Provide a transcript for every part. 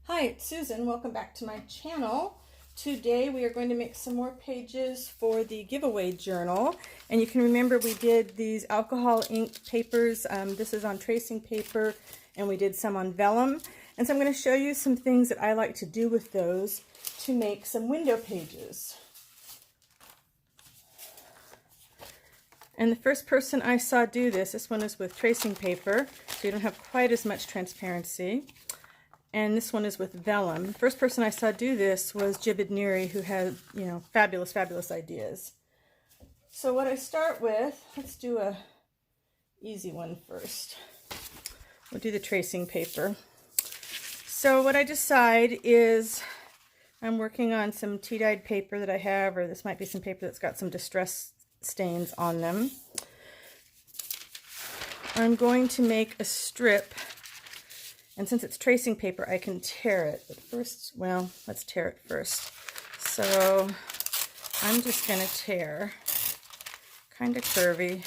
Hi, it's Susan. Welcome back to my channel. Today we are going to make some more pages for the giveaway journal. And you can remember we did these alcohol ink papers. This is on tracing paper, and we did some on vellum. And so I'm going to show you some things that I like to do with those to make some window pages. And the first person I saw do this one is with tracing paper, so you don't have quite as much transparency. And this one is with vellum. The first person I saw do this was Jibid Neary, who had, fabulous, fabulous ideas. So what I start with, let's do a easy one first. We'll do the tracing paper. So what I decide is I'm working on some tea-dyed paper that I have, or this might be some paper that's got some distress stains on them. I'm going to make a strip. And since it's tracing paper, I can tear it. But first, well, let's tear it first. So I'm just going to tear, kind of curvy.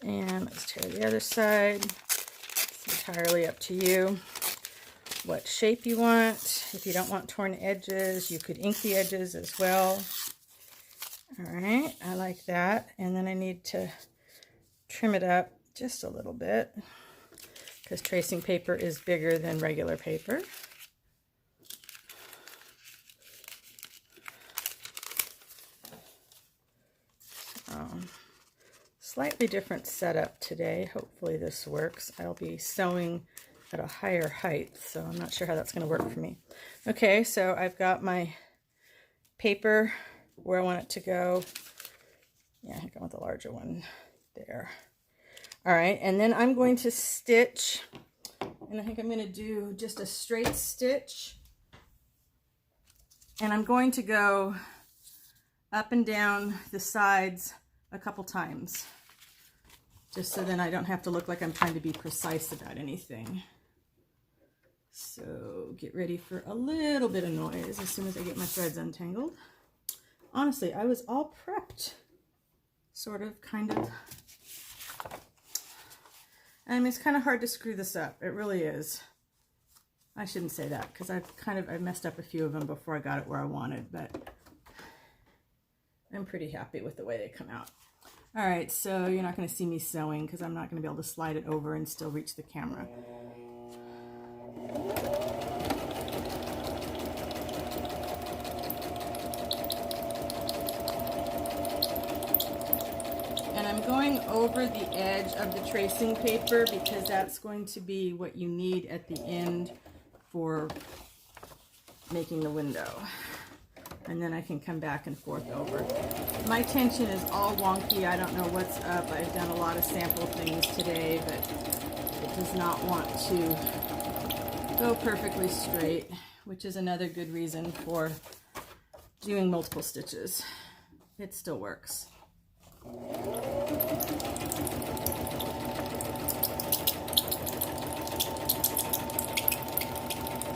And let's tear the other side. It's entirely up to you what shape you want. If you don't want torn edges, you could ink the edges as well. All right, I like that. And then I need to trim it up just a little bit, because tracing paper is bigger than regular paper. Slightly different setup today. Hopefully this works. I'll be sewing at a higher height, so I'm not sure how that's going to work for me. Okay, so I've got my paper where I want it to go. Yeah, I want the larger one there. All right, and then I'm going to stitch, and I think I'm going to do just a straight stitch, and I'm going to go up and down the sides a couple times, just so then I don't have to look like I'm trying to be precise about anything. So get ready for a little bit of noise as soon as I get my threads untangled. Honestly, I was all prepped, sort of, kind of. It's kind of hard to screw this up. It really is. I shouldn't say that, because I messed up a few of them before I got it where I wanted, but I'm pretty happy with the way they come out. All right, so you're not going to see me sewing because I'm not going to be able to slide it over and still reach the camera. And I'm going over the edge of the tracing paper because that's going to be what you need at the end for making the window. And then I can come back and forth over. My tension is all wonky. I don't know what's up. I've done a lot of sample things today, but it does not want to go perfectly straight, which is another good reason for doing multiple stitches. It still works.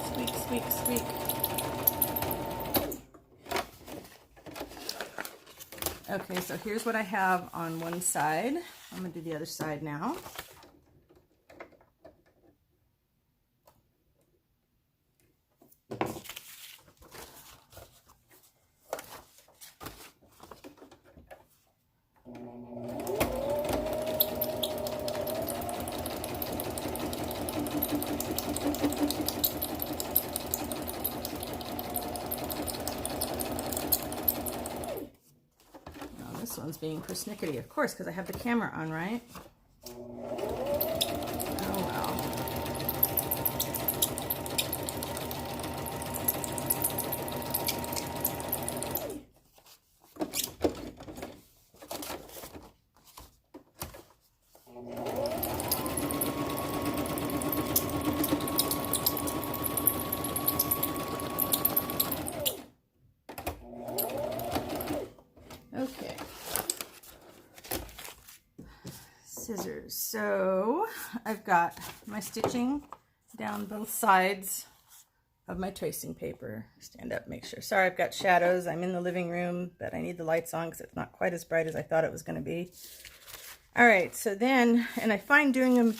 Squeak, squeak, squeak. Okay, so here's what I have on one side. I'm going to do the other side now. This one's being persnickety, of course, because I have the camera on, right? Oh well. Okay. Scissors. So I've got my stitching down both sides of my tracing paper. Stand up, make sure. Sorry, I've got shadows. I'm in the living room, but I need the lights on because it's not quite as bright as I thought it was going to be. All right, so then, and I find doing them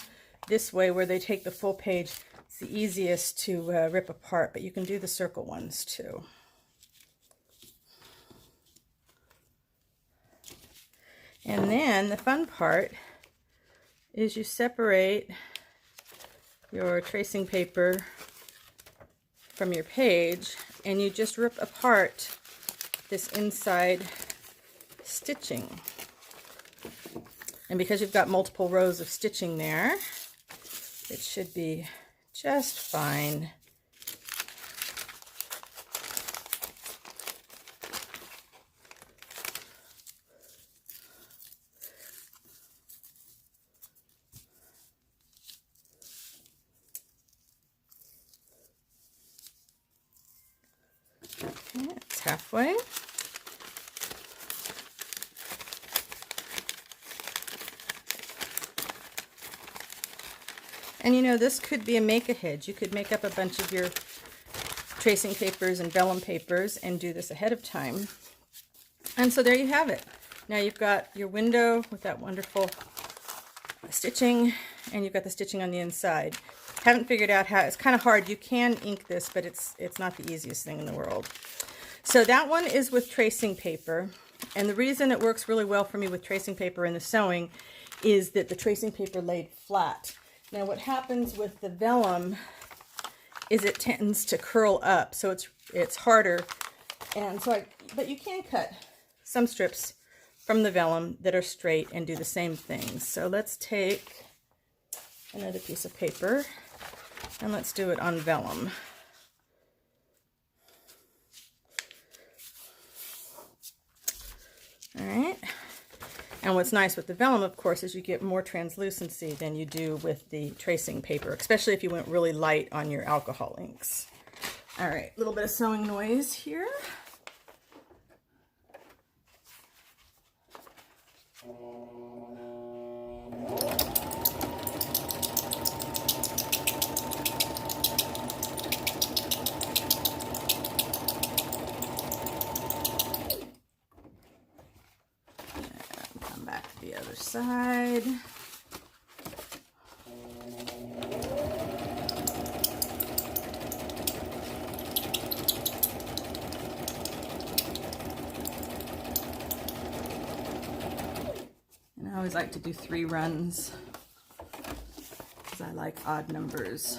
this way where they take the full page. It's the easiest to rip apart, but you can do the circle ones too. And then the fun part is you separate your tracing paper from your page and you just rip apart this inside stitching. And because you've got multiple rows of stitching there, it should be just fine. Okay, it's halfway. And you know, this could be a make-ahead. You could make up a bunch of your tracing papers and vellum papers and do this ahead of time. And so there you have it. Now you've got your window with that wonderful stitching, and you've got the stitching on the inside. Haven't figured out how, it's kind of hard. You can ink this, but it's not the easiest thing in the world. So that one is with tracing paper. And the reason it works really well for me with tracing paper in the sewing is that the tracing paper laid flat. Now what happens with the vellum is it tends to curl up, so it's harder. And so but you can cut some strips from the vellum that are straight and do the same thing. So let's take another piece of paper and let's do it on vellum. All right. And what's nice with the vellum, of course, is you get more translucency than you do with the tracing paper, especially if you went really light on your alcohol inks. All right, a little bit of sewing noise here. Back to the other side. And I always like to do 3 runs because I like odd numbers.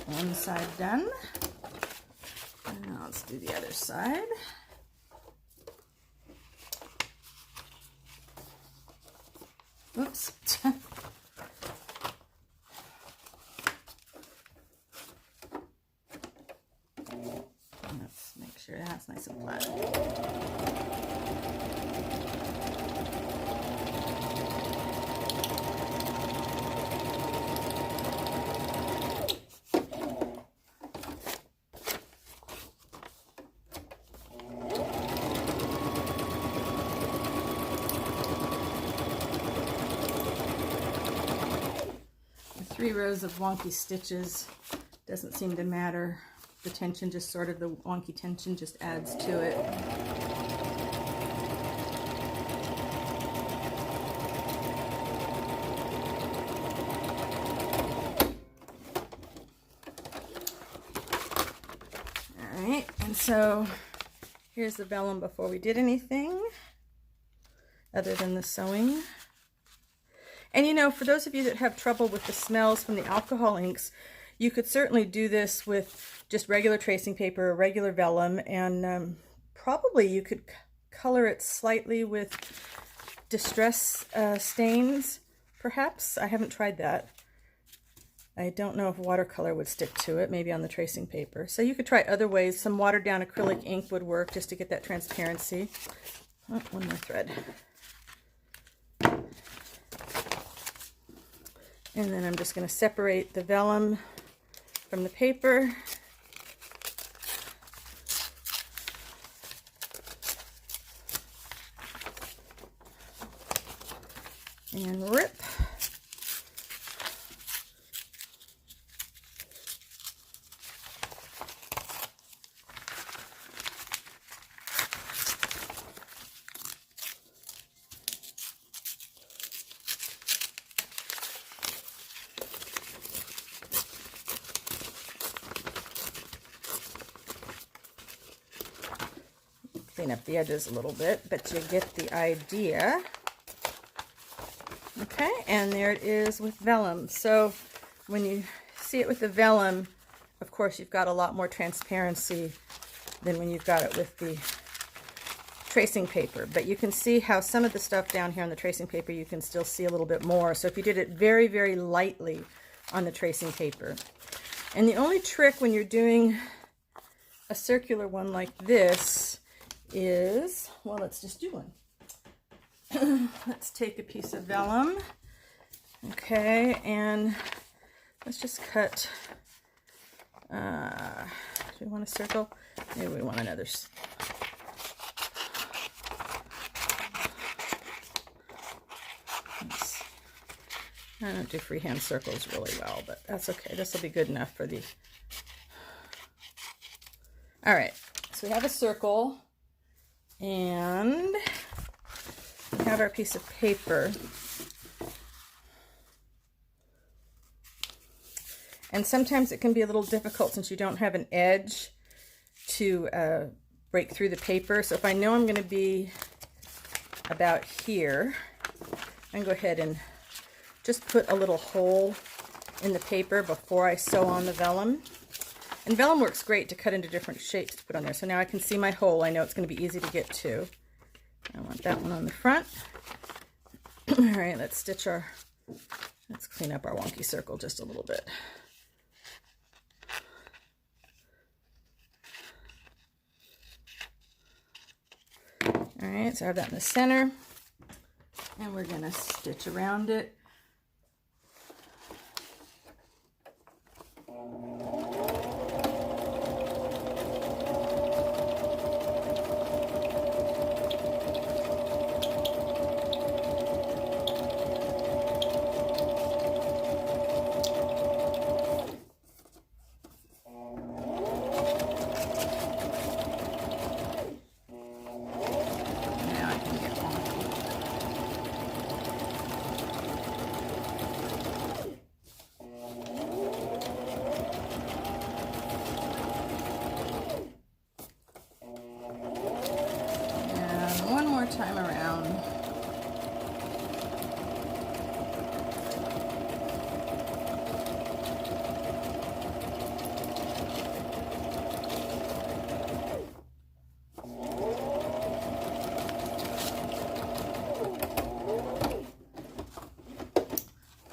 One side done. And now let's do the other side. Oops. Let's make sure that's nice and flat. Three rows of wonky stitches doesn't seem to matter. The tension just sort of, the wonky tension just adds to it. All right, and so here's the vellum before we did anything other than the sewing. And you know, for those of you that have trouble with the smells from the alcohol inks, you could certainly do this with just regular tracing paper, regular vellum, and probably you could color it slightly with distress stains, perhaps. I haven't tried that. I don't know if watercolor would stick to it, maybe on the tracing paper. So you could try other ways. Some watered down acrylic ink would work just to get that transparency. Oh, one more thread. And then I'm just going to separate the vellum from the paper. And rip. clean up the edges a little bit, but you get the idea. Okay, and there it is with vellum. So when you see it with the vellum, of course, you've got a lot more transparency than when you've got it with the tracing paper. But you can see how some of the stuff down here on the tracing paper, you can still see a little bit more. So if you did it very, very lightly on the tracing paper. And the only trick when you're doing a circular one like this is, well, let's just do one. Let's take a piece of vellum, okay, and let's just cut, do we want a circle? Maybe we want another. I don't do freehand circles really well, but that's okay. This will be good enough for the... All right, so we have a circle, and we have our piece of paper. And sometimes it can be a little difficult since you don't have an edge to break through the paper. So if I know I'm going to be about here, I can go ahead and just put a little hole in the paper before I sew on the vellum. And vellum works great to cut into different shapes to put on there. So now I can see my hole. I know it's going to be easy to get to. I want that one on the front. All right, let's clean up our wonky circle just a little bit. All right, so I have that in the center. And we're going to stitch around it. Time around.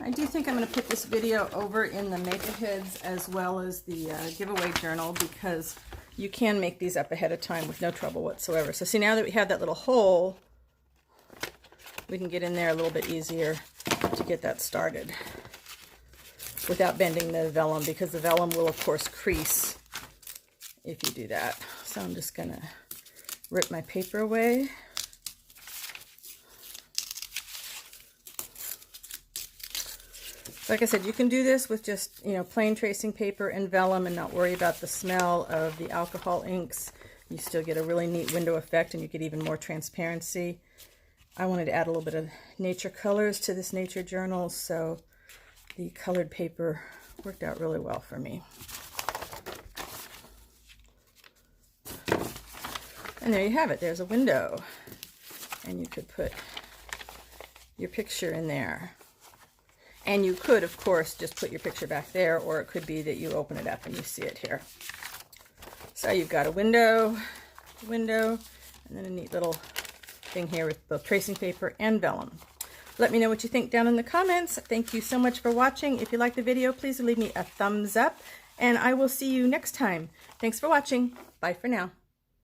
I do think I'm going to put this video over in the Make-A-Heads as well as the giveaway journal, because you can make these up ahead of time with no trouble whatsoever. So see, now that we have that little hole, we can get in there a little bit easier to get that started without bending the vellum, because the vellum will of course crease if you do that. So I'm just gonna rip my paper away. Like I said, you can do this with just, plain tracing paper and vellum and not worry about the smell of the alcohol inks. You still get a really neat window effect, and you get even more transparency. I wanted to add a little bit of nature colors to this nature journal, so the colored paper worked out really well for me. And there you have it. There's a window, and you could put your picture in there. And you could, of course, just put your picture back there, or it could be that you open it up and you see it here. So you've got a window, and then a neat little thing here with both tracing paper and vellum. Let me know what you think down in the comments. Thank you so much for watching. If you liked the video, please leave me a thumbs up, and I will see you next time. Thanks for watching. Bye for now.